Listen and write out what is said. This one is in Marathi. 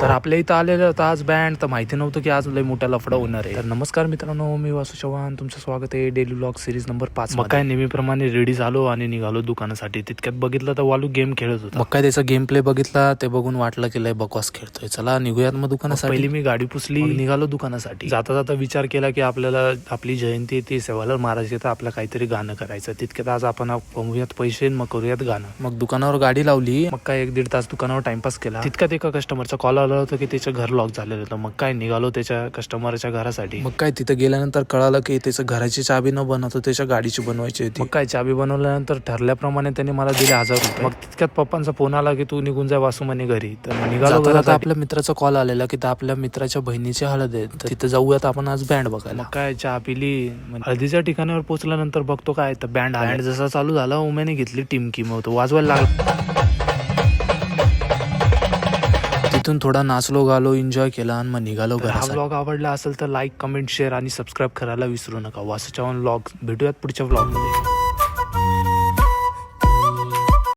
तर आपल्या इथं आलेलं होतं आज बँड, तर माहिती नव्हतं की आज लय मोठा लफडा होणार आहे. तर नमस्कार मित्रांनो, मी वासू चव्हाण, तुमचं स्वागत आहे डेली व्लॉग सिरीज नंबर 5. मग काय नेहमीप्रमाणे रेडी झालो आणि निघालो दुकानासाठी. तितक्यात बघितलं तर वालू गेम खेळत होता. मग काय त्याचा गेम प्ले बघितला, ते बघून वाटलं की लय बकवास खेळतोय, चला निघूयात मग दुकानासाठी. पहिली मी गाडी पुसली, निघालो दुकानासाठी. जाता जाता विचार केला की आपल्याला आपली जयंती ती सेवालाल महाराज तर आपलं काहीतरी गाणं करायचं. तितक्यात आज आपण कमवूयात पैसे, मग करूयात गाणं. मग दुकानावर गाडी लावली. मग काय 1-1.5 तास दुकानावर टाइमपास केला. तितक्यात एका कस्टमरचा कॉल आला होता की त्याचं घर लॉक झालेलं होतं. मग काय निघालो त्याच्या कस्टमरच्या घरासाठी. मग काय तिथं गेल्यानंतर कळालं की त्याचं घराची चाबी न बनवतो त्याच्या गाडीची बनवायची होती. मग काय चाबी बनवल्यानंतर ठरल्याप्रमाणे त्यांनी मला दिले 1000 रुपये. मग तितक्यात पप्पांचा फोन आला की तू निघून जा वासू म्हणे घरी. तर निघालो घरात. आपल्या मित्राचा कॉल आलेला की आपल्या मित्राच्या बहिणीची हळद आहे, तर तिथं जाऊयात आपण आज बँड बघायला. मग काय चहा पिली. हळदीच्या ठिकाणावर पोहोचल्यानंतर बघतो काय तर बँड जसा चालू झाला उमेने घेतली टिमकी, मग तो वाजवायला लागला. तिथून थोडा नाचलो गालो, एन्जॉय केला आणि मग निघालो घरासाठी. हा व्लॉग आवडला असेल तर लाईक, कमेंट, शेअर आणि सबस्क्राईब करायला विसरू नका. वासू चव्हाण व्लॉग. भेटूयात पुढच्या व्लॉग मध्ये.